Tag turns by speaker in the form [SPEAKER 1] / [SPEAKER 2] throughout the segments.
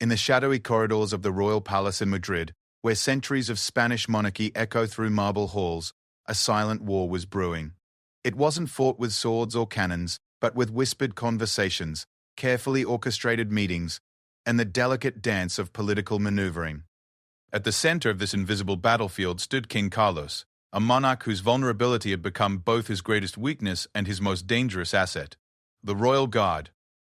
[SPEAKER 1] In the shadowy corridors of the royal palace in Madrid, where centuries of Spanish monarchy echo through marble halls, a silent war was brewing. It wasn't fought with swords or cannons, but with whispered conversations, carefully orchestrated meetings, and the delicate dance of political maneuvering. At the center of this invisible battlefield stood King Carlos, a monarch whose vulnerability had become both his greatest weakness and his most dangerous asset. The Royal Guard,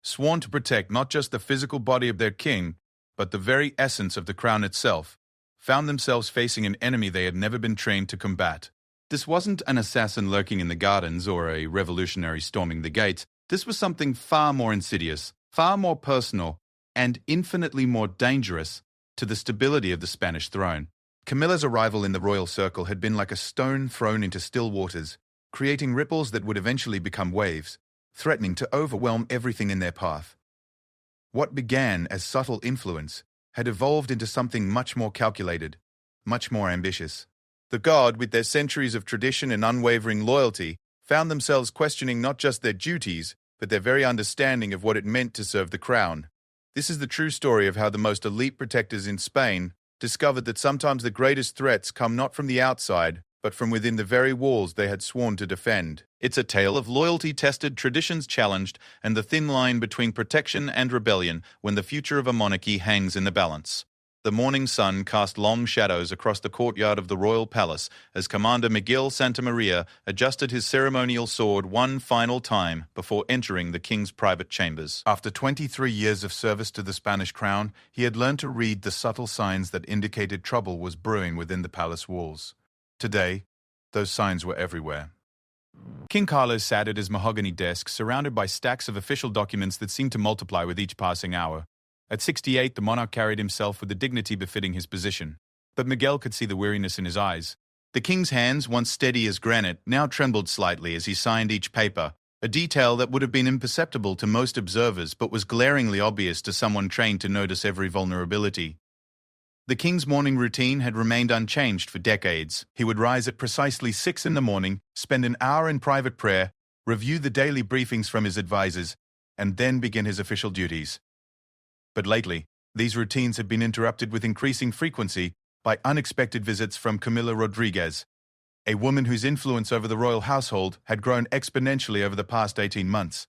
[SPEAKER 1] sworn to protect not just the physical body of their king, but the very essence of the crown itself, found themselves facing an enemy they had never been trained to combat. This wasn't an assassin lurking in the gardens or a revolutionary storming the gates. This was something far more insidious, far more personal, and infinitely more dangerous to the stability of the Spanish throne. Camilla's arrival in the royal circle had been like a stone thrown into still waters, creating ripples that would eventually become waves, threatening to overwhelm everything in their path. What began as subtle influence had evolved into something much more calculated, much more ambitious. The Guard, with their centuries of tradition and unwavering loyalty, found themselves questioning not just their duties, but their very understanding of what it meant to serve the crown. This is the true story of how the most elite protectors in Spain discovered that sometimes the greatest threats come not from the outside, but from within the very walls they had sworn to defend. It's a tale of loyalty tested, traditions challenged, and the thin line between protection and rebellion when the future of a monarchy hangs in the balance. The morning sun cast long shadows across the courtyard of the royal palace as Commander Miguel Santamaria adjusted his ceremonial sword one final time before entering the king's private chambers. After 23 years of service to the Spanish crown, he had learned to read the subtle signs that indicated trouble was brewing within the palace walls. Today, those signs were everywhere. King Carlos sat at his mahogany desk, surrounded by stacks of official documents that seemed to multiply with each passing hour. At 68, the monarch carried himself with the dignity befitting his position. But Miguel could see the weariness in his eyes. The king's hands, once steady as granite, now trembled slightly as he signed each paper, a detail that would have been imperceptible to most observers but was glaringly obvious to someone trained to notice every vulnerability. The king's morning routine had remained unchanged for decades. He would rise at precisely 6 in the morning, spend an hour in private prayer, review the daily briefings from his advisors, and then begin his official duties. But lately, these routines had been interrupted with increasing frequency by unexpected visits from Camila Rodriguez, a woman whose influence over the royal household had grown exponentially over the past 18 months.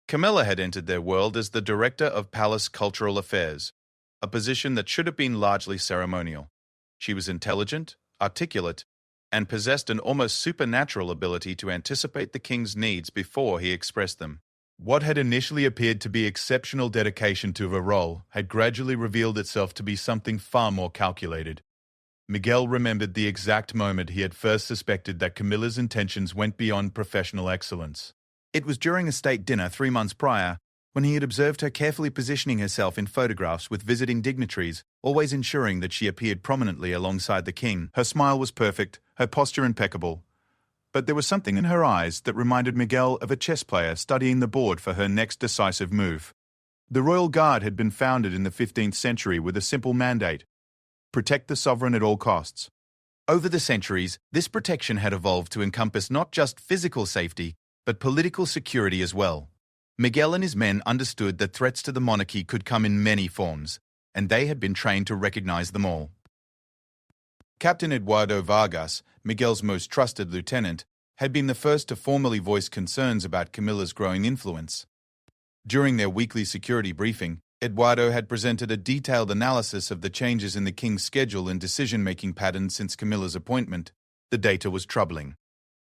[SPEAKER 1] Camila had entered their world as the Director of Palace Cultural Affairs, a position that should have been largely ceremonial. She was intelligent, articulate, and possessed an almost supernatural ability to anticipate the king's needs before he expressed them. What had initially appeared to be exceptional dedication to her role had gradually revealed itself to be something far more calculated. Miguel remembered the exact moment he had first suspected that Camilla's intentions went beyond professional excellence. It was during a state dinner 3 months prior, when he had observed her carefully positioning herself in photographs with visiting dignitaries, always ensuring that she appeared prominently alongside the king. Her smile was perfect, her posture impeccable. But there was something in her eyes that reminded Miguel of a chess player studying the board for her next decisive move. The Royal Guard had been founded in the 15th century with a simple mandate: protect the sovereign at all costs. Over the centuries, this protection had evolved to encompass not just physical safety, but political security as well. Miguel and his men understood that threats to the monarchy could come in many forms, and they had been trained to recognize them all. Captain Eduardo Vargas, Miguel's most trusted lieutenant, had been the first to formally voice concerns about Camilla's growing influence. During their weekly security briefing, Eduardo had presented a detailed analysis of the changes in the king's schedule and decision-making patterns since Camilla's appointment. The data was troubling.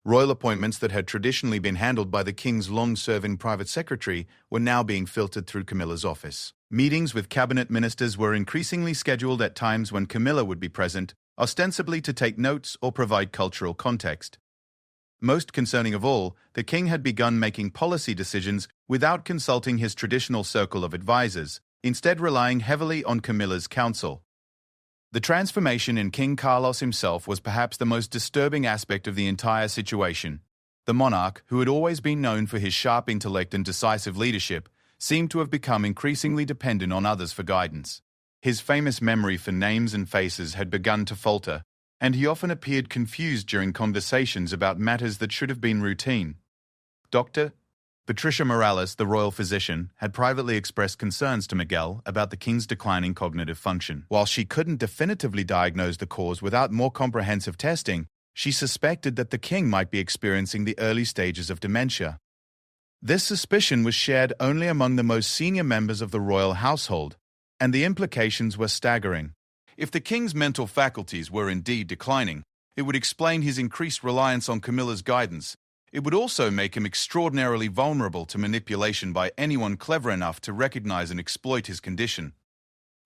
[SPEAKER 1] Royal appointments that had traditionally been handled by the king's long-serving private secretary were now being filtered through Camilla's office. Meetings with cabinet ministers were increasingly scheduled at times when Camilla would be present, ostensibly to take notes or provide cultural context. Most concerning of all, the king had begun making policy decisions without consulting his traditional circle of advisors, instead relying heavily on Camilla's counsel. The transformation in King Carlos himself was perhaps the most disturbing aspect of the entire situation. The monarch, who had always been known for his sharp intellect and decisive leadership, seemed to have become increasingly dependent on others for guidance. His famous memory for names and faces had begun to falter, and he often appeared confused during conversations about matters that should have been routine. "Doctor?" Patricia Morales, the royal physician, had privately expressed concerns to Miguel about the king's declining cognitive function. While she couldn't definitively diagnose the cause without more comprehensive testing, she suspected that the king might be experiencing the early stages of dementia. This suspicion was shared only among the most senior members of the royal household, and the implications were staggering. If the king's mental faculties were indeed declining, it would explain his increased reliance on Camilla's guidance. It would also make him extraordinarily vulnerable to manipulation by anyone clever enough to recognize and exploit his condition.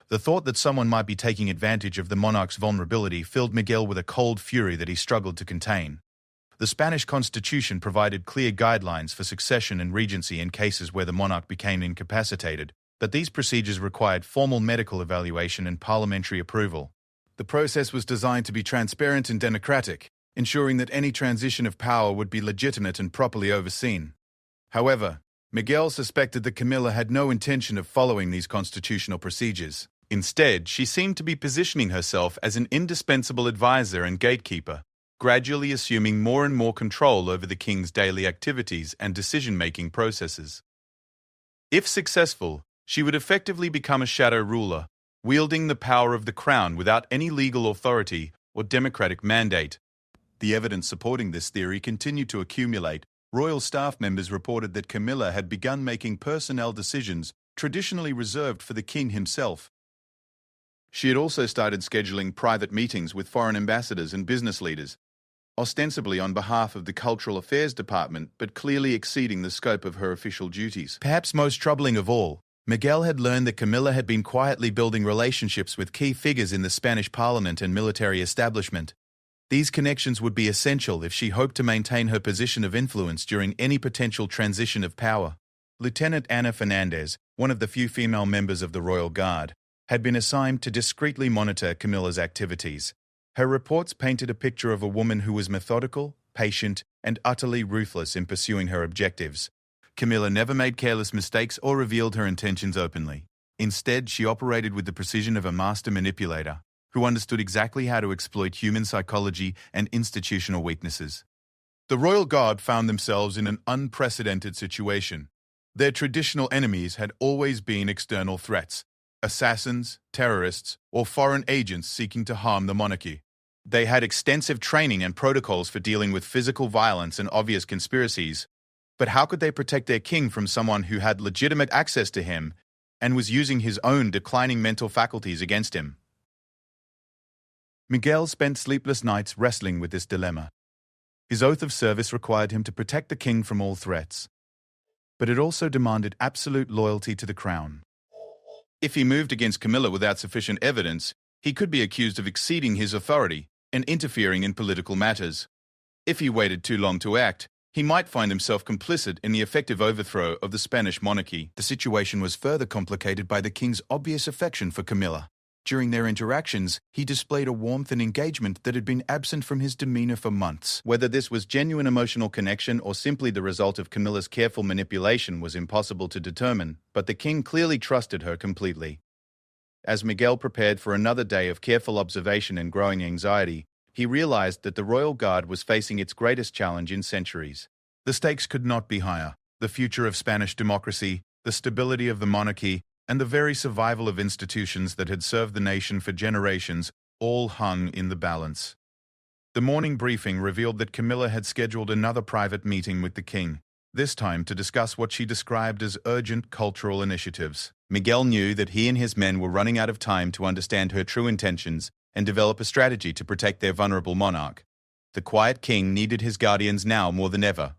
[SPEAKER 1] The thought that someone might be taking advantage of the monarch's vulnerability filled Miguel with a cold fury that he struggled to contain. The Spanish constitution provided clear guidelines for succession and regency in cases where the monarch became incapacitated, but these procedures required formal medical evaluation and parliamentary approval. The process was designed to be transparent and democratic, ensuring that any transition of power would be legitimate and properly overseen. However, Miguel suspected that Camila had no intention of following these constitutional procedures. Instead, she seemed to be positioning herself as an indispensable advisor and gatekeeper, gradually assuming more and more control over the king's daily activities and decision-making processes. If successful, she would effectively become a shadow ruler, wielding the power of the crown without any legal authority or democratic mandate. The evidence supporting this theory continued to accumulate. Royal staff members reported that Camilla had begun making personnel decisions traditionally reserved for the king himself. She had also started scheduling private meetings with foreign ambassadors and business leaders, ostensibly on behalf of the Cultural Affairs Department, but clearly exceeding the scope of her official duties. Perhaps most troubling of all, Miguel had learned that Camilla had been quietly building relationships with key figures in the Spanish parliament and military establishment. These connections would be essential if she hoped to maintain her position of influence during any potential transition of power. Lieutenant Ana Fernandez, one of the few female members of the Royal Guard, had been assigned to discreetly monitor Camilla's activities. Her reports painted a picture of a woman who was methodical, patient, and utterly ruthless in pursuing her objectives. Camilla never made careless mistakes or revealed her intentions openly. Instead, she operated with the precision of a master manipulator, who understood exactly how to exploit human psychology and institutional weaknesses. The Royal Guard found themselves in an unprecedented situation. Their traditional enemies had always been external threats: assassins, terrorists, or foreign agents seeking to harm the monarchy. They had extensive training and protocols for dealing with physical violence and obvious conspiracies. But how could they protect their king from someone who had legitimate access to him and was using his own declining mental faculties against him? Miguel spent sleepless nights wrestling with this dilemma. His oath of service required him to protect the king from all threats, but it also demanded absolute loyalty to the crown. If he moved against Camilla without sufficient evidence, he could be accused of exceeding his authority and interfering in political matters. If he waited too long to act, he might find himself complicit in the effective overthrow of the Spanish monarchy. The situation was further complicated by the king's obvious affection for Camilla. During their interactions, he displayed a warmth and engagement that had been absent from his demeanor for months. Whether this was genuine emotional connection or simply the result of Camilla's careful manipulation was impossible to determine, but the king clearly trusted her completely. As Miguel prepared for another day of careful observation and growing anxiety, he realized that the Royal Guard was facing its greatest challenge in centuries. The stakes could not be higher. The future of Spanish democracy, the stability of the monarchy, and the very survival of institutions that had served the nation for generations all hung in the balance. The morning briefing revealed that Camilla had scheduled another private meeting with the king, this time to discuss what she described as urgent cultural initiatives. Miguel knew that he and his men were running out of time to understand her true intentions and develop a strategy to protect their vulnerable monarch. The quiet king needed his guardians now more than ever,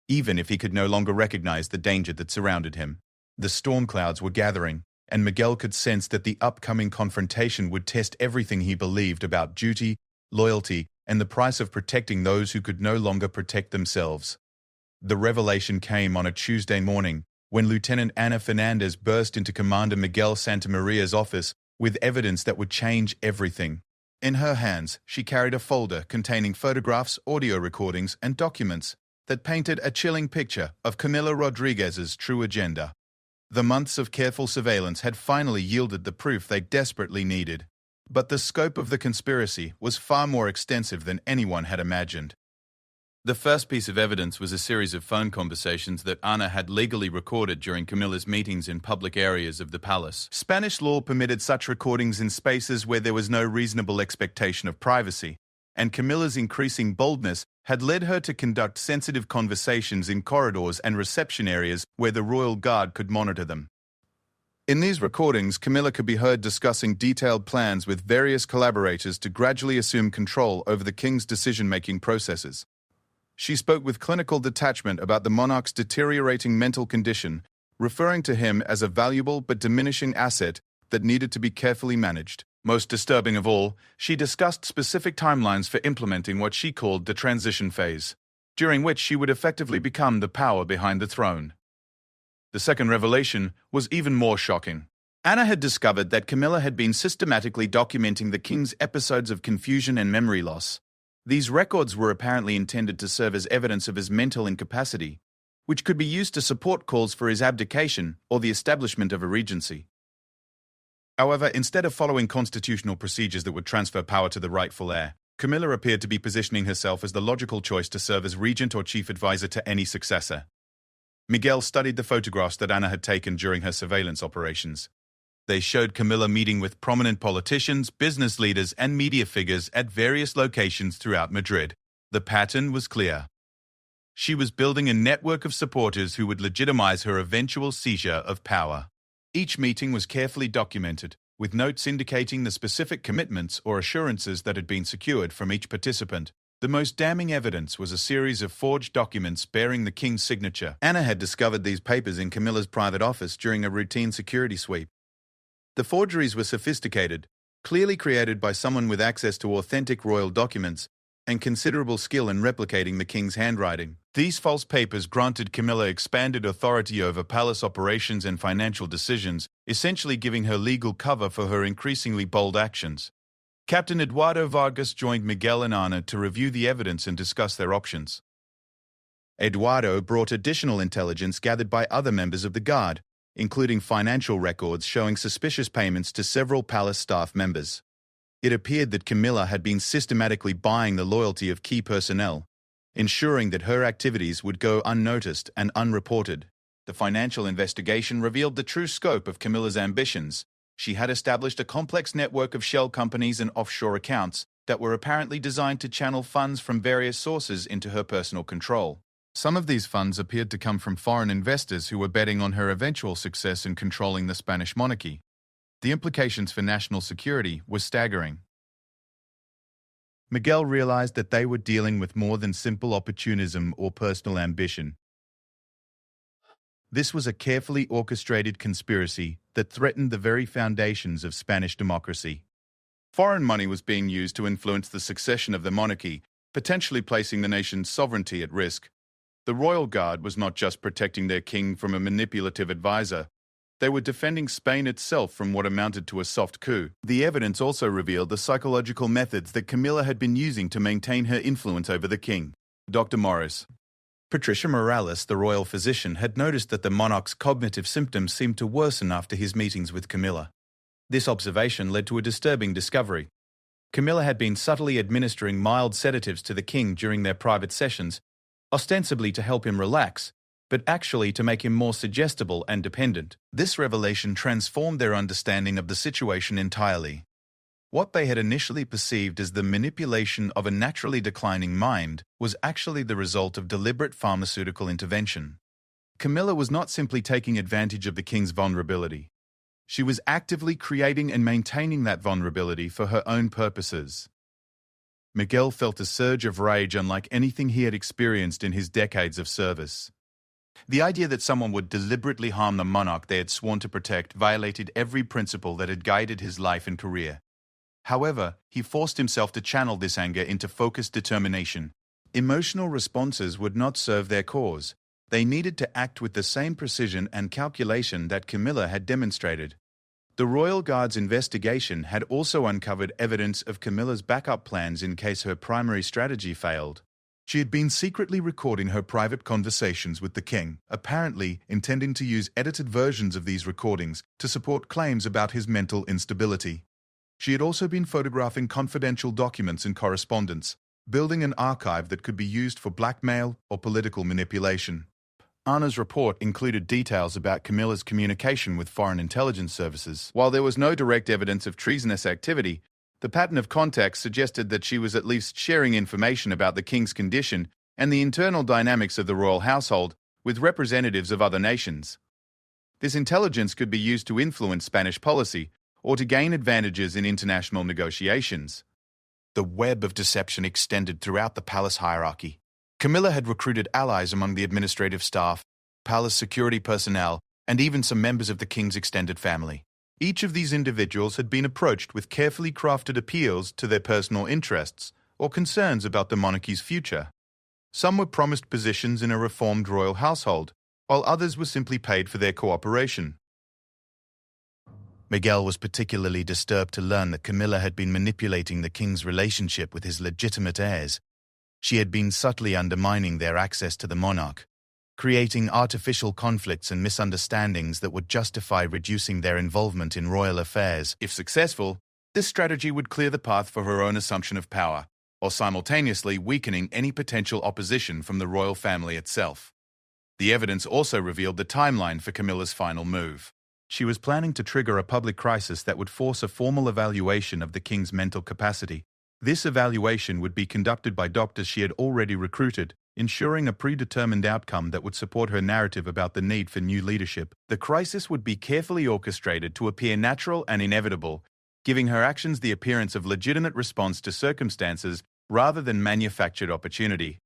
[SPEAKER 1] even if he could no longer recognize the danger that surrounded him. The storm clouds were gathering, and Miguel could sense that the upcoming confrontation would test everything he believed about duty, loyalty, and the price of protecting those who could no longer protect themselves. The revelation came on a Tuesday morning, when Lieutenant Ana Fernandez burst into Commander Miguel Santamaria's office with evidence that would change everything. In her hands, she carried a folder containing photographs, audio recordings, and documents that painted a chilling picture of Camila Rodriguez's true agenda. The months of careful surveillance had finally yielded the proof they desperately needed. But the scope of the conspiracy was far more extensive than anyone had imagined. The first piece of evidence was a series of phone conversations that Ana had legally recorded during Camilla's meetings in public areas of the palace. Spanish law permitted such recordings in spaces where there was no reasonable expectation of privacy, and Camilla's increasing boldness had led her to conduct sensitive conversations in corridors and reception areas where the royal guard could monitor them. In these recordings, Camila could be heard discussing detailed plans with various collaborators to gradually assume control over the king's decision-making processes. She spoke with clinical detachment about the monarch's deteriorating mental condition, referring to him as a valuable but diminishing asset that needed to be carefully managed. Most disturbing of all, she discussed specific timelines for implementing what she called the transition phase, during which she would effectively become the power behind the throne. The second revelation was even more shocking. Ana had discovered that Camilla had been systematically documenting the king's episodes of confusion and memory loss. These records were apparently intended to serve as evidence of his mental incapacity, which could be used to support calls for his abdication or the establishment of a regency. However, instead of following constitutional procedures that would transfer power to the rightful heir, Camilla appeared to be positioning herself as the logical choice to serve as regent or chief advisor to any successor. Miguel studied the photographs that Ana had taken during her surveillance operations. They showed Camilla meeting with prominent politicians, business leaders, and media figures at various locations throughout Madrid. The pattern was clear. She was building a network of supporters who would legitimize her eventual seizure of power. Each meeting was carefully documented, with notes indicating the specific commitments or assurances that had been secured from each participant. The most damning evidence was a series of forged documents bearing the king's signature. Ana had discovered these papers in Camilla's private office during a routine security sweep. The forgeries were sophisticated, clearly created by someone with access to authentic royal documents and considerable skill in replicating the king's handwriting. These false papers granted Camilla expanded authority over palace operations and financial decisions, essentially giving her legal cover for her increasingly bold actions. Captain Eduardo Vargas joined Miguel and Ana to review the evidence and discuss their options. Eduardo brought additional intelligence gathered by other members of the Guard, including financial records showing suspicious payments to several palace staff members. It appeared that Camilla had been systematically buying the loyalty of key personnel, ensuring that her activities would go unnoticed and unreported. The financial investigation revealed the true scope of Camilla's ambitions. She had established a complex network of shell companies and offshore accounts that were apparently designed to channel funds from various sources into her personal control. Some of these funds appeared to come from foreign investors who were betting on her eventual success in controlling the Spanish monarchy. The implications for national security were staggering. Miguel realized that they were dealing with more than simple opportunism or personal ambition. This was a carefully orchestrated conspiracy that threatened the very foundations of Spanish democracy. Foreign money was being used to influence the succession of the monarchy, potentially placing the nation's sovereignty at risk. The royal guard was not just protecting their king from a manipulative advisor. They were defending Spain itself from what amounted to a soft coup. The evidence also revealed the psychological methods that Camilla had been using to maintain her influence over the king. Dr. Morris. Patricia Morales, the royal physician, had noticed that the monarch's cognitive symptoms seemed to worsen after his meetings with Camilla. This observation led to a disturbing discovery. Camilla had been subtly administering mild sedatives to the king during their private sessions, ostensibly to help him relax, but actually to make him more suggestible and dependent. This revelation transformed their understanding of the situation entirely. What they had initially perceived as the manipulation of a naturally declining mind was actually the result of deliberate pharmaceutical intervention. Camilla was not simply taking advantage of the king's vulnerability. She was actively creating and maintaining that vulnerability for her own purposes. Miguel felt a surge of rage unlike anything he had experienced in his decades of service. The idea that someone would deliberately harm the monarch they had sworn to protect violated every principle that had guided his life and career. However, he forced himself to channel this anger into focused determination. Emotional responses would not serve their cause. They needed to act with the same precision and calculation that Camilla had demonstrated. The Royal Guard's investigation had also uncovered evidence of Camilla's backup plans in case her primary strategy failed. She had been secretly recording her private conversations with the king, apparently intending to use edited versions of these recordings to support claims about his mental instability. She had also been photographing confidential documents and correspondence, building an archive that could be used for blackmail or political manipulation. Anna's report included details about Camilla's communication with foreign intelligence services. While there was no direct evidence of treasonous activity, the pattern of contacts suggested that she was at least sharing information about the king's condition and the internal dynamics of the royal household with representatives of other nations. This intelligence could be used to influence Spanish policy or to gain advantages in international negotiations. The web of deception extended throughout the palace hierarchy. Camila had recruited allies among the administrative staff, palace security personnel, and even some members of the king's extended family. Each of these individuals had been approached with carefully crafted appeals to their personal interests or concerns about the monarchy's future. Some were promised positions in a reformed royal household, while others were simply paid for their cooperation. Miguel was particularly disturbed to learn that Camila had been manipulating the king's relationship with his legitimate heirs. She had been subtly undermining their access to the monarch, creating artificial conflicts and misunderstandings that would justify reducing their involvement in royal affairs. If successful, this strategy would clear the path for her own assumption of power, while simultaneously weakening any potential opposition from the royal family itself. The evidence also revealed the timeline for Camilla's final move. She was planning to trigger a public crisis that would force a formal evaluation of the king's mental capacity. This evaluation would be conducted by doctors she had already recruited, ensuring a predetermined outcome that would support her narrative about the need for new leadership. The crisis would be carefully orchestrated to appear natural and inevitable, giving her actions the appearance of legitimate response to circumstances rather than manufactured opportunity.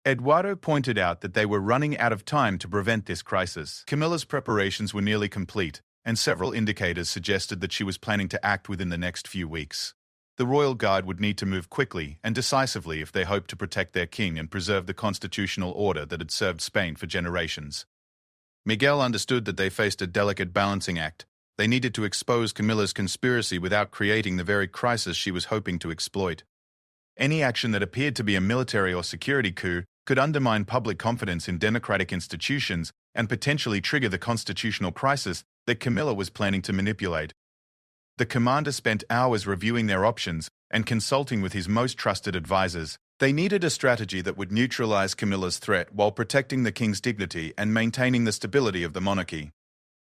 [SPEAKER 1] Eduardo pointed out that they were running out of time to prevent this crisis. Camilla's preparations were nearly complete, and several indicators suggested that she was planning to act within the next few weeks. The royal guard would need to move quickly and decisively if they hoped to protect their king and preserve the constitutional order that had served Spain for generations. Miguel understood that they faced a delicate balancing act. They needed to expose Camilla's conspiracy without creating the very crisis she was hoping to exploit. Any action that appeared to be a military or security coup could undermine public confidence in democratic institutions and potentially trigger the constitutional crisis that Camila was planning to manipulate. The commander spent hours reviewing their options and consulting with his most trusted advisors. They needed a strategy that would neutralize Camilla's threat while protecting the king's dignity and maintaining the stability of the monarchy.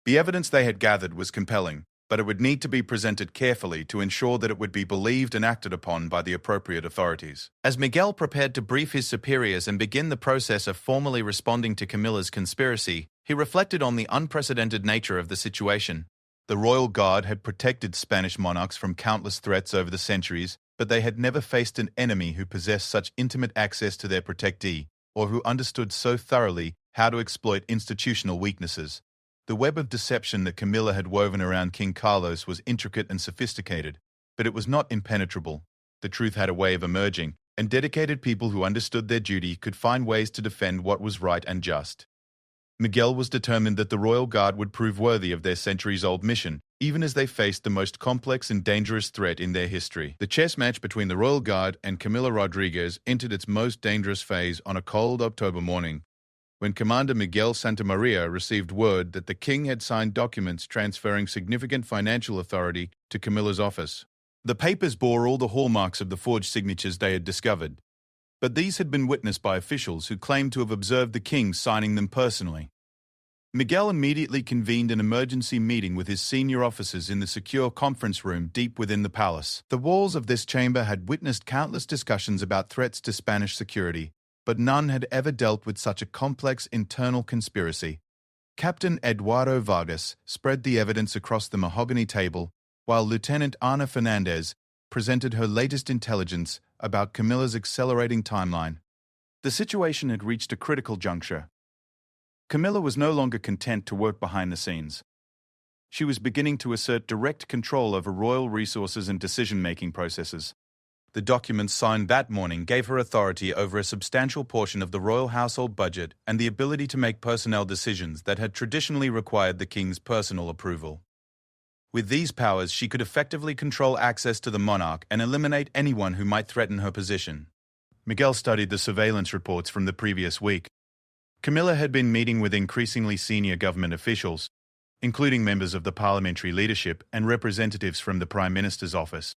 [SPEAKER 1] The evidence they had gathered was compelling, but it would need to be presented carefully to ensure that it would be believed and acted upon by the appropriate authorities. As Miguel prepared to brief his superiors and begin the process of formally responding to Camilla's conspiracy, he reflected on the unprecedented nature of the situation. The royal guard had protected Spanish monarchs from countless threats over the centuries, but they had never faced an enemy who possessed such intimate access to their protectee, or who understood so thoroughly how to exploit institutional weaknesses. The web of deception that Camila had woven around King Carlos was intricate and sophisticated, but it was not impenetrable. The truth had a way of emerging, and dedicated people who understood their duty could find ways to defend what was right and just. Miguel was determined that the Royal Guard would prove worthy of their centuries-old mission, even as they faced the most complex and dangerous threat in their history. The chess match between the Royal Guard and Camila Rodriguez entered its most dangerous phase on a cold October morning, when Commander Miguel Santamaria received word that the king had signed documents transferring significant financial authority to Camila's office. The papers bore all the hallmarks of the forged signatures they had discovered, but these had been witnessed by officials who claimed to have observed the king signing them personally. Miguel immediately convened an emergency meeting with his senior officers in the secure conference room deep within the palace. The walls of this chamber had witnessed countless discussions about threats to Spanish security, but none had ever dealt with such a complex internal conspiracy. Captain Eduardo Vargas spread the evidence across the mahogany table, while Lieutenant Ana Fernandez presented her latest intelligence about Camilla's accelerating timeline. The situation had reached a critical juncture. Camila was no longer content to work behind the scenes. She was beginning to assert direct control over royal resources and decision-making processes. The documents signed that morning gave her authority over a substantial portion of the royal household budget and the ability to make personnel decisions that had traditionally required the king's personal approval. With these powers, she could effectively control access to the monarch and eliminate anyone who might threaten her position. Miguel studied the surveillance reports from the previous week. Camila had been meeting with increasingly senior government officials, including members of the parliamentary leadership and representatives from the Prime Minister's office.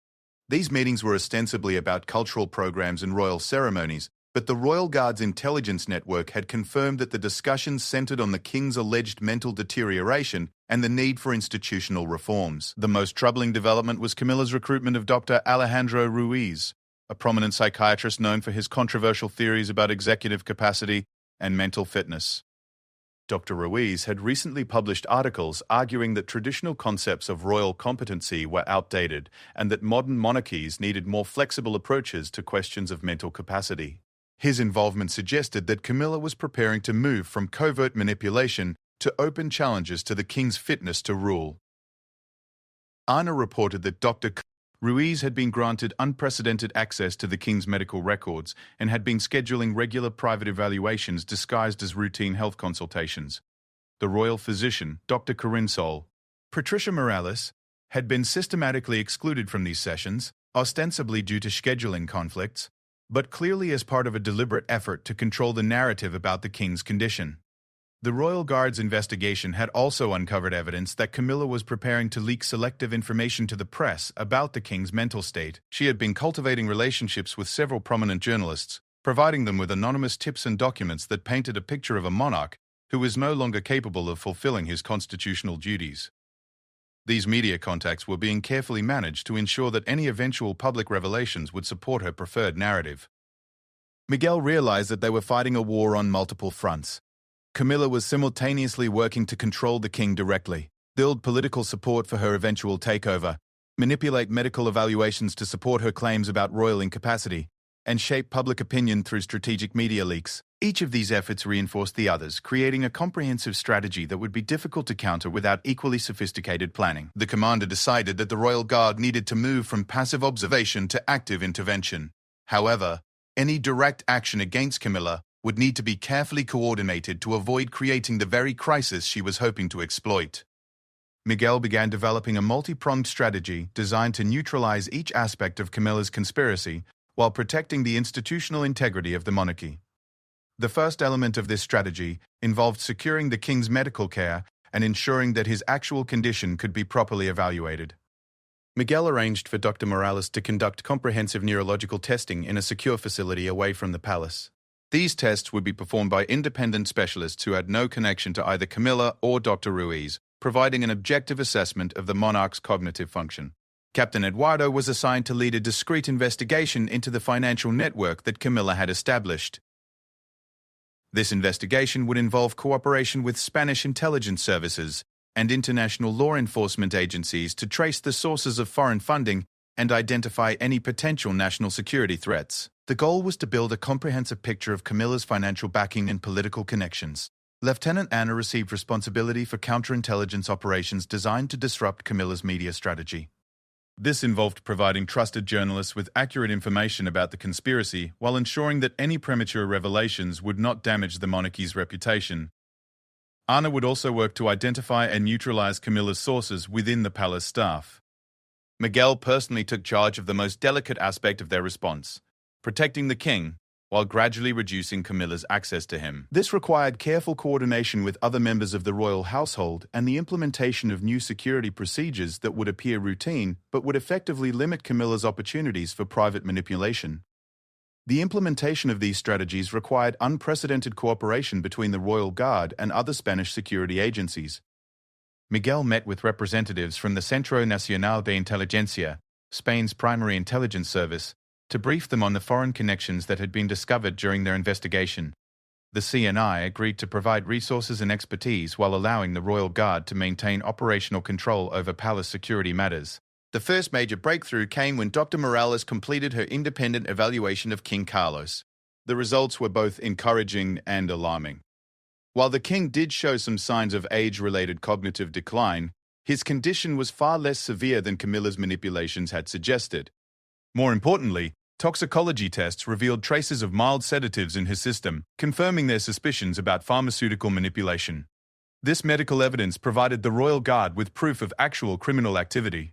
[SPEAKER 1] These meetings were ostensibly about cultural programs and royal ceremonies, but the Royal Guard's intelligence network had confirmed that the discussions centered on the king's alleged mental deterioration and the need for institutional reforms. The most troubling development was Camilla's recruitment of Dr. Alejandro Ruiz, a prominent psychiatrist known for his controversial theories about executive capacity and mental fitness. Dr. Ruiz had recently published articles arguing that traditional concepts of royal competency were outdated and that modern monarchies needed more flexible approaches to questions of mental capacity. His involvement suggested that Camilla was preparing to move from covert manipulation to open challenges to the king's fitness to rule. Anna reported that Dr. Ruiz had been granted unprecedented access to the king's medical records and had been scheduling regular private evaluations disguised as routine health consultations. The royal physician, Dr. Corinsol, Patricia Morales, had been systematically excluded from these sessions, ostensibly due to scheduling conflicts, but clearly as part of a deliberate effort to control the narrative about the king's condition. The Royal Guard's investigation had also uncovered evidence that Camilla was preparing to leak selective information to the press about the king's mental state. She had been cultivating relationships with several prominent journalists, providing them with anonymous tips and documents that painted a picture of a monarch who was no longer capable of fulfilling his constitutional duties. These media contacts were being carefully managed to ensure that any eventual public revelations would support her preferred narrative. Miguel realized that they were fighting a war on multiple fronts. Camilla was simultaneously working to control the king directly, build political support for her eventual takeover, manipulate medical evaluations to support her claims about royal incapacity, and shape public opinion through strategic media leaks. Each of these efforts reinforced the others, creating a comprehensive strategy that would be difficult to counter without equally sophisticated planning. The commander decided that the Royal Guard needed to move from passive observation to active intervention. However, any direct action against Camilla would need to be carefully coordinated to avoid creating the very crisis she was hoping to exploit. Miguel began developing a multi-pronged strategy designed to neutralize each aspect of Camilla's conspiracy while protecting the institutional integrity of the monarchy. The first element of this strategy involved securing the king's medical care and ensuring that his actual condition could be properly evaluated. Miguel arranged for Dr. Morales to conduct comprehensive neurological testing in a secure facility away from the palace. These tests would be performed by independent specialists who had no connection to either Camilla or Dr. Ruiz, providing an objective assessment of the monarch's cognitive function. Captain Eduardo was assigned to lead a discreet investigation into the financial network that Camilla had established. This investigation would involve cooperation with Spanish intelligence services and international law enforcement agencies to trace the sources of foreign funding and identify any potential national security threats. The goal was to build a comprehensive picture of Camilla's financial backing and political connections. Lieutenant Anna received responsibility for counterintelligence operations designed to disrupt Camilla's media strategy. This involved providing trusted journalists with accurate information about the conspiracy while ensuring that any premature revelations would not damage the monarchy's reputation. Anna would also work to identify and neutralize Camilla's sources within the palace staff. Miguel personally took charge of the most delicate aspect of their response, protecting the king, while gradually reducing Camilla's access to him. This required careful coordination with other members of the royal household and the implementation of new security procedures that would appear routine but would effectively limit Camilla's opportunities for private manipulation. The implementation of these strategies required unprecedented cooperation between the Royal Guard and other Spanish security agencies. Miguel met with representatives from the Centro Nacional de Inteligencia, Spain's primary intelligence service, to brief them on the foreign connections that had been discovered during their investigation. The CNI agreed to provide resources and expertise while allowing the Royal Guard to maintain operational control over palace security matters. The first major breakthrough came when Dr. Morales completed her independent evaluation of King Carlos. The results were both encouraging and alarming. While the king did show some signs of age-related cognitive decline, his condition was far less severe than Camilla's manipulations had suggested. More importantly, toxicology tests revealed traces of mild sedatives in his system, confirming their suspicions about pharmaceutical manipulation. This medical evidence provided the Royal Guard with proof of actual criminal activity.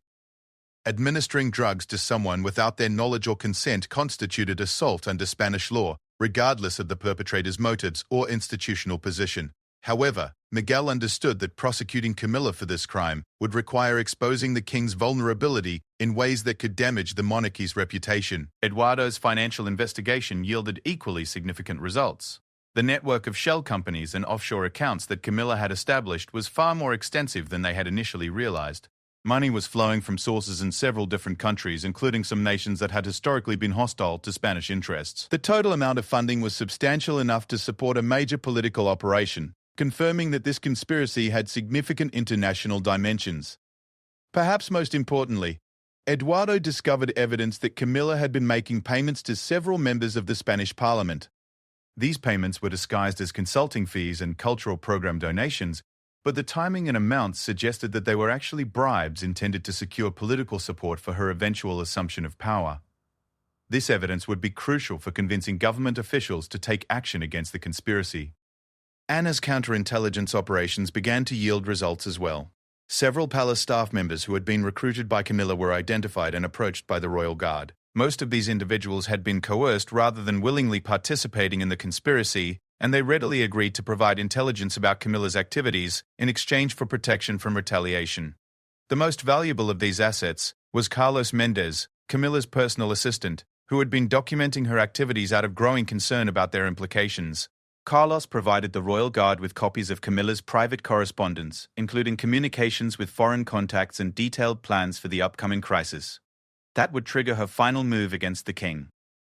[SPEAKER 1] Administering drugs to someone without their knowledge or consent constituted assault under Spanish law, regardless of the perpetrator's motives or institutional position. However, Miguel understood that prosecuting Camila for this crime would require exposing the king's vulnerability in ways that could damage the monarchy's reputation. Eduardo's financial investigation yielded equally significant results. The network of shell companies and offshore accounts that Camila had established was far more extensive than they had initially realized. Money was flowing from sources in several different countries, including some nations that had historically been hostile to Spanish interests. The total amount of funding was substantial enough to support a major political operation, confirming that this conspiracy had significant international dimensions. Perhaps most importantly, Eduardo discovered evidence that Camila had been making payments to several members of the Spanish parliament. These payments were disguised as consulting fees and cultural program donations, but the timing and amounts suggested that they were actually bribes intended to secure political support for her eventual assumption of power. This evidence would be crucial for convincing government officials to take action against the conspiracy. Anna's counterintelligence operations began to yield results as well. Several palace staff members who had been recruited by Camila were identified and approached by the royal guard. Most of these individuals had been coerced rather than willingly participating in the conspiracy, and they readily agreed to provide intelligence about Camila's activities in exchange for protection from retaliation. The most valuable of these assets was Carlos Mendez, Camila's personal assistant, who had been documenting her activities out of growing concern about their implications. Carlos provided the royal guard with copies of Camila's private correspondence, including communications with foreign contacts and detailed plans for the upcoming crisis. That would trigger her final move against the king.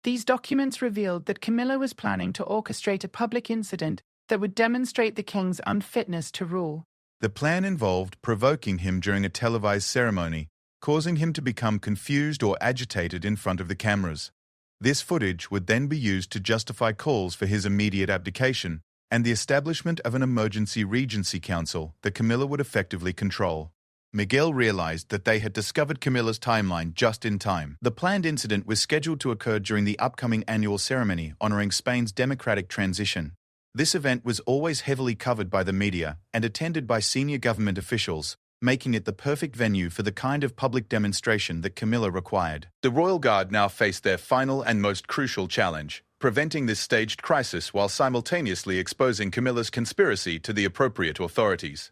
[SPEAKER 2] These documents revealed that Camila was planning to orchestrate a public incident that would demonstrate the king's unfitness to rule.
[SPEAKER 1] The plan involved provoking him during a televised ceremony, causing him to become confused or agitated in front of the cameras. This footage would then be used to justify calls for his immediate abdication and the establishment of an emergency regency council that Camila would effectively control. Miguel realized that they had discovered Camila's timeline just in time. The planned incident was scheduled to occur during the upcoming annual ceremony honoring Spain's democratic transition. This event was always heavily covered by the media and attended by senior government officials, making it the perfect venue for the kind of public demonstration that Camila required. The Royal Guard now faced their final and most crucial challenge, preventing this staged crisis while simultaneously exposing Camila's conspiracy to the appropriate authorities.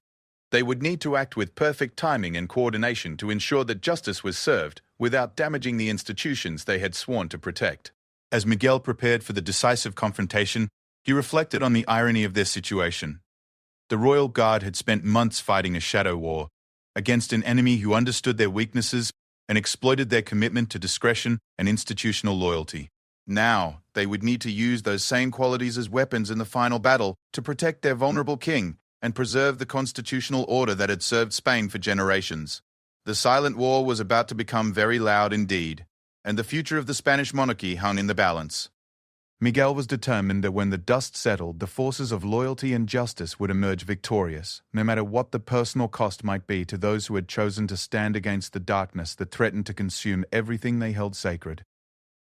[SPEAKER 1] They would need to act with perfect timing and coordination to ensure that justice was served without damaging the institutions they had sworn to protect. As Miguel prepared for the decisive confrontation, he reflected on the irony of their situation. The Royal Guard had spent months fighting a shadow war against an enemy who understood their weaknesses and exploited their commitment to discretion and institutional loyalty. Now, they would need to use those same qualities as weapons in the final battle to protect their vulnerable king and preserve the constitutional order that had served Spain for generations. The silent war was about to become very loud indeed, and the future of the Spanish monarchy hung in the balance. Miguel was determined that when the dust settled, the forces of loyalty and justice would emerge victorious, no matter what the personal cost might be to those who had chosen to stand against the darkness that threatened to consume everything they held sacred.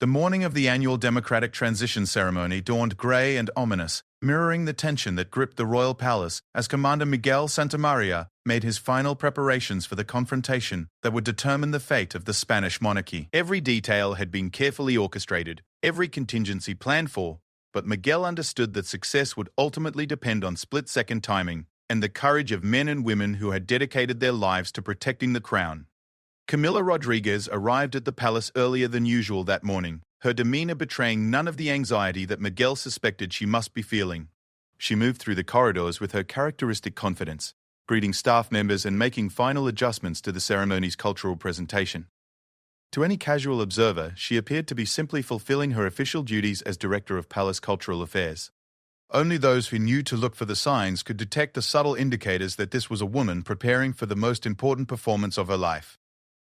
[SPEAKER 1] The morning of the annual democratic transition ceremony dawned grey and ominous, mirroring the tension that gripped the royal palace as Commander Miguel Santamaria made his final preparations for the confrontation that would determine the fate of the Spanish monarchy. Every detail had been carefully orchestrated, every contingency planned for, but Miguel understood that success would ultimately depend on split-second timing and the courage of men and women who had dedicated their lives to protecting the crown. Camila Rodriguez arrived at the palace earlier than usual that morning, her demeanor betraying none of the anxiety that Miguel suspected she must be feeling. She moved through the corridors with her characteristic confidence, greeting staff members and making final adjustments to the ceremony's cultural presentation. To any casual observer, she appeared to be simply fulfilling her official duties as Director of Palace Cultural Affairs. Only those who knew to look for the signs could detect the subtle indicators that this was a woman preparing for the most important performance of her life.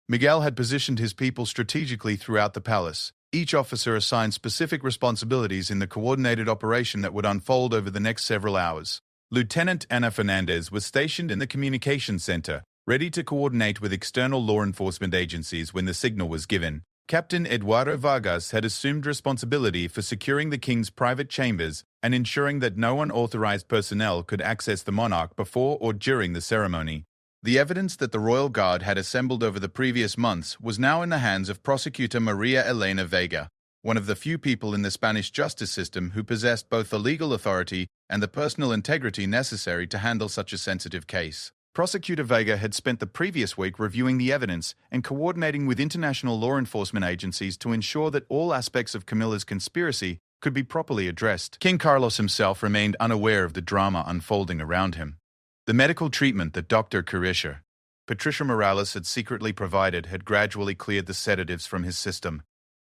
[SPEAKER 1] Miguel had positioned his people strategically throughout the palace, each officer assigned specific responsibilities in the coordinated operation that would unfold over the next several hours. Lieutenant Ana Fernandez was stationed in the communications center, ready to coordinate with external law enforcement agencies when the signal was given. Captain Eduardo Vargas had assumed responsibility for securing the king's private chambers and ensuring that no unauthorized personnel could access the monarch before or during the ceremony. The evidence that the Royal Guard had assembled over the previous months was now in the hands of Prosecutor Maria Elena Vega, one of the few people in the Spanish justice system who possessed both the legal authority and the personal integrity necessary to handle such a sensitive case. Prosecutor Vega had spent the previous week reviewing the evidence and coordinating with international law enforcement agencies to ensure that all aspects of Camila's conspiracy could be properly addressed. King Carlos himself remained unaware of the drama unfolding around him. The medical treatment that Dr. Patricia Morales had secretly provided had gradually cleared the sedatives from his system,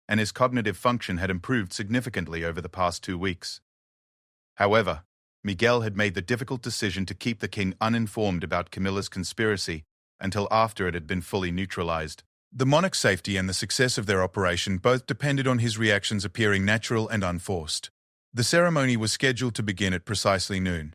[SPEAKER 1] and his cognitive function had improved significantly over the past 2 weeks. However, Miguel had made the difficult decision to keep the king uninformed about Camila's conspiracy until after it had been fully neutralized. The monarch's safety and the success of their operation both depended on his reactions appearing natural and unforced. The ceremony was scheduled to begin at precisely noon,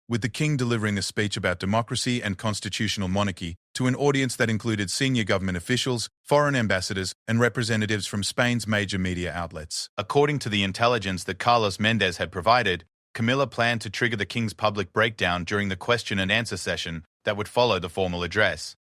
[SPEAKER 1] with the king delivering a speech about democracy and constitutional monarchy to an audience that included senior government officials, foreign ambassadors, and representatives from Spain's major media outlets. According to the intelligence that Carlos Mendez had provided, Camila planned to trigger the king's public breakdown during the question and answer session that would follow the formal address.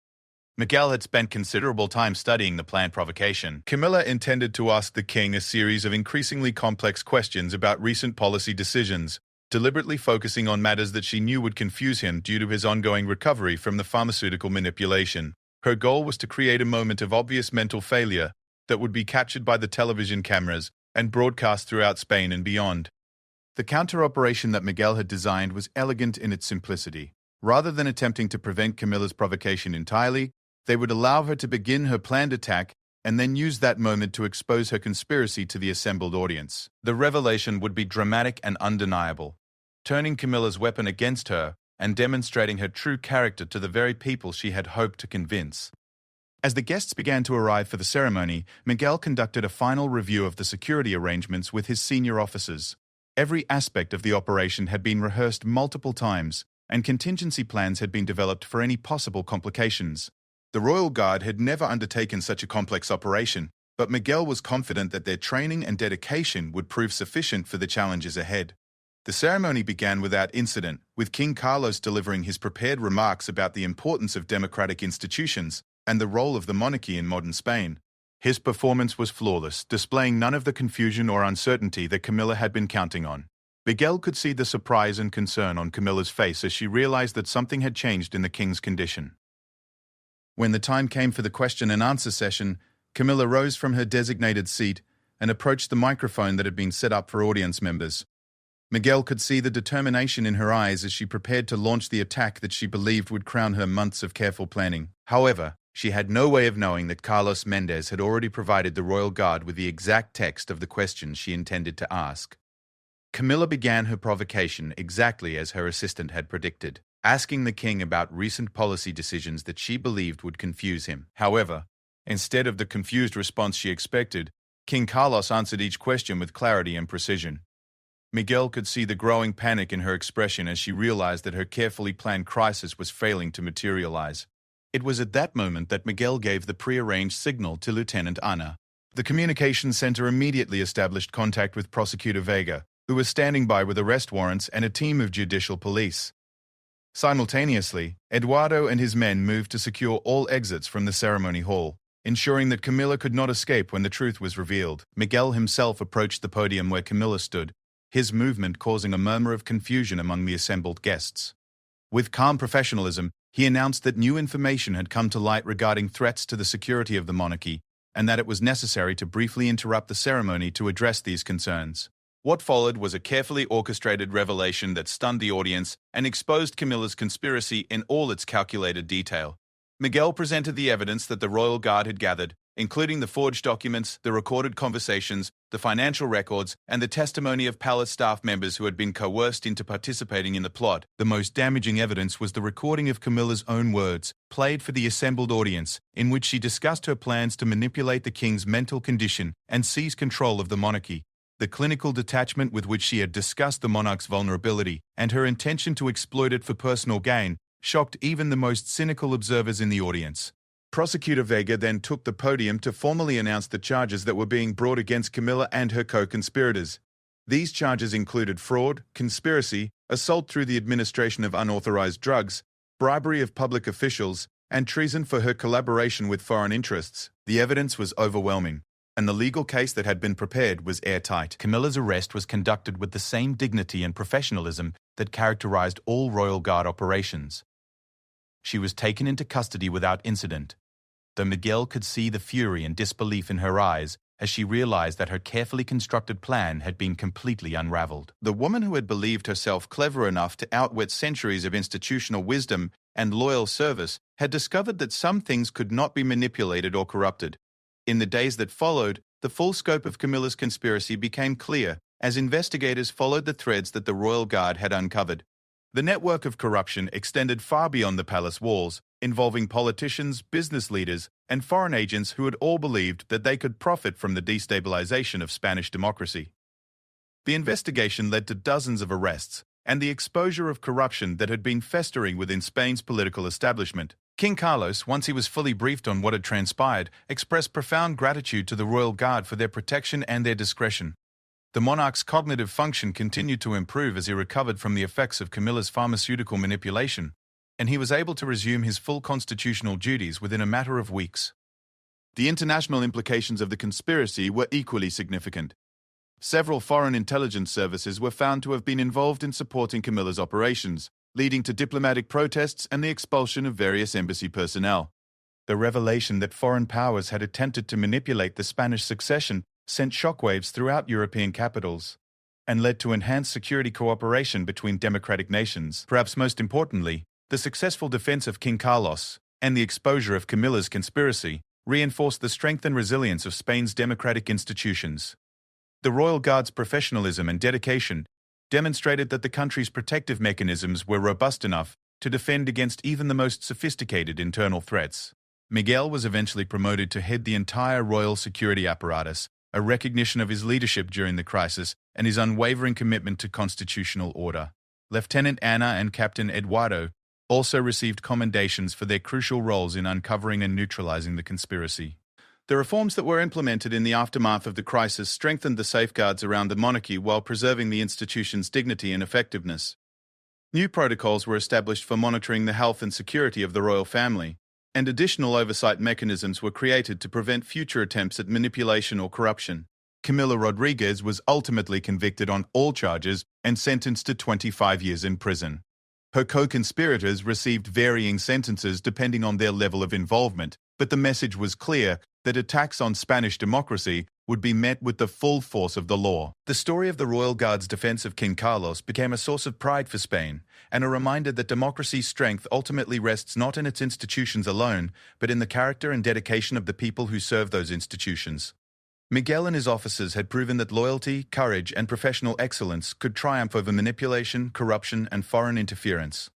[SPEAKER 1] Miguel had spent considerable time studying the planned provocation. Camila intended to ask the king a series of increasingly complex questions about recent policy decisions, deliberately focusing on matters that she knew would confuse him due to his ongoing recovery from the pharmaceutical manipulation. Her goal was to create a moment of obvious mental failure that would be captured by the television cameras and broadcast throughout Spain and beyond. The counter-operation that Miguel had designed was elegant in its simplicity. Rather than attempting to prevent Camila's provocation entirely, they would allow her to begin her planned attack and then use that moment to expose her conspiracy to the assembled audience. The revelation would be dramatic and undeniable, turning Camila's weapon against her and demonstrating her true character to the very people she had hoped to convince. As the guests began to arrive for the ceremony, Miguel conducted a final review of the security arrangements with his senior officers. Every aspect of the operation had been rehearsed multiple times, and contingency plans had been developed for any possible complications. The Royal Guard had never undertaken such a complex operation, but Miguel was confident that their training and dedication would prove sufficient for the challenges ahead. The ceremony began without incident, with King Carlos delivering his prepared remarks about the importance of democratic institutions and the role of the monarchy in modern Spain. His performance was flawless, displaying none of the confusion or uncertainty that Camila had been counting on. Miguel could see the surprise and concern on Camila's face as she realized that something had changed in the king's condition. When the time came for the question and answer session, Camila rose from her designated seat and approached the microphone that had been set up for audience members. Miguel could see the determination in her eyes as she prepared to launch the attack that she believed would crown her months of careful planning. However, she had no way of knowing that Carlos Mendez had already provided the Royal Guard with the exact text of the question she intended to ask. Camila began her provocation exactly as her assistant had predicted, asking the king about recent policy decisions that she believed would confuse him. However, instead of the confused response she expected, King Carlos answered each question with clarity and precision. Miguel could see the growing panic in her expression as she realized that her carefully planned crisis was failing to materialize. It was at that moment that Miguel gave the prearranged signal to Lieutenant Ana. The communications center immediately established contact with Prosecutor Vega, who was standing by with arrest warrants and a team of judicial police. Simultaneously, Eduardo and his men moved to secure all exits from the ceremony hall, ensuring that Camila could not escape when the truth was revealed. Miguel himself approached the podium where Camila stood, his movement causing a murmur of confusion among the assembled guests. With calm professionalism, he announced that new information had come to light regarding threats to the security of the monarchy, and that it was necessary to briefly interrupt the ceremony to address these concerns. What followed was a carefully orchestrated revelation that stunned the audience and exposed Camila's conspiracy in all its calculated detail. Miguel presented the evidence that the Royal Guard had gathered, including the forged documents, the recorded conversations, the financial records, and the testimony of palace staff members who had been coerced into participating in the plot. The most damaging evidence was the recording of Camila's own words, played for the assembled audience, in which she discussed her plans to manipulate the king's mental condition and seize control of the monarchy. The clinical detachment with which she had discussed the monarch's vulnerability and her intention to exploit it for personal gain shocked even the most cynical observers in the audience. Prosecutor Vega then took the podium to formally announce the charges that were being brought against Camila and her co-conspirators. These charges included fraud, conspiracy, assault through the administration of unauthorized drugs, bribery of public officials, and treason for her collaboration with foreign interests. The evidence was overwhelming. and the legal case that had been prepared was airtight. Camilla's arrest was conducted with the same dignity and professionalism that characterized all Royal Guard operations. She was taken into custody without incident, though Miguel could see the fury and disbelief in her eyes as she realized that her carefully constructed plan had been completely unraveled. The woman who had believed herself clever enough to outwit centuries of institutional wisdom and loyal service had discovered that some things could not be manipulated or corrupted. In the days that followed, the full scope of Camilla's conspiracy became clear as investigators followed the threads that the Royal Guard had uncovered. The network of corruption extended far beyond the palace walls, involving politicians, business leaders, and foreign agents who had all believed that they could profit from the destabilization of Spanish democracy. The investigation led to dozens of arrests and the exposure of corruption that had been festering within Spain's political establishment. King Carlos, once he was fully briefed on what had transpired, expressed profound gratitude to the Royal Guard for their protection and their discretion. The monarch's cognitive function continued to improve as he recovered from the effects of Camilla's pharmaceutical manipulation, and he was able to resume his full constitutional duties within a matter of weeks. The international implications of the conspiracy were equally significant. Several foreign intelligence services were found to have been involved in supporting Camilla's operations, leading to diplomatic protests and the expulsion of various embassy personnel. The revelation that foreign powers had attempted to manipulate the Spanish succession sent shockwaves throughout European capitals and led to enhanced security cooperation between democratic nations. Perhaps most importantly, the successful defense of King Carlos and the exposure of Camilla's conspiracy reinforced the strength and resilience of Spain's democratic institutions. The Royal Guard's professionalism and dedication demonstrated that the country's protective mechanisms were robust enough to defend against even the most sophisticated internal threats. Miguel was eventually promoted to head the entire royal security apparatus, a recognition of his leadership during the crisis and his unwavering commitment to constitutional order. Lieutenant Ana and Captain Eduardo also received commendations for their crucial roles in uncovering and neutralizing the conspiracy. The reforms that were implemented in the aftermath of the crisis strengthened the safeguards around the monarchy while preserving the institution's dignity and effectiveness. New protocols were established for monitoring the health and security of the royal family, and additional oversight mechanisms were created to prevent future attempts at manipulation or corruption. Camila Rodriguez was ultimately convicted on all charges and sentenced to 25 years in prison. Her co-conspirators received varying sentences depending on their level of involvement, but the message was clear that attacks on Spanish democracy would be met with the full force of the law. The story of the Royal Guard's defense of King Carlos became a source of pride for Spain, and a reminder that democracy's strength ultimately rests not in its institutions alone, but in the character and dedication of the people who serve those institutions. Miguel and his officers had proven that loyalty, courage, and professional excellence could triumph over manipulation, corruption, and foreign interference.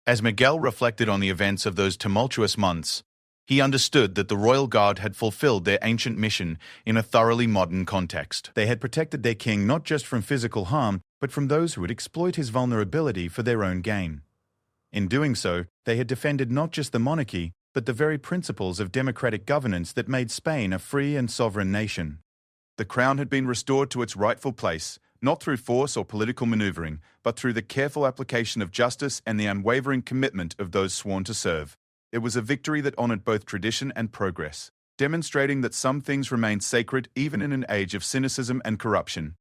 [SPEAKER 1] As Miguel reflected on the events of those tumultuous months, he understood that the Royal Guard had fulfilled their ancient mission in a thoroughly modern context. They had protected their king not just from physical harm, but from those who would exploit his vulnerability for their own gain. In doing so, they had defended not just the monarchy, but the very principles of democratic governance that made Spain a free and sovereign nation. The crown had been restored to its rightful place, not through force or political maneuvering, but through the careful application of justice and the unwavering commitment of those sworn to serve. It was a victory that honored both tradition and progress, demonstrating that some things remain sacred even in an age of cynicism and corruption.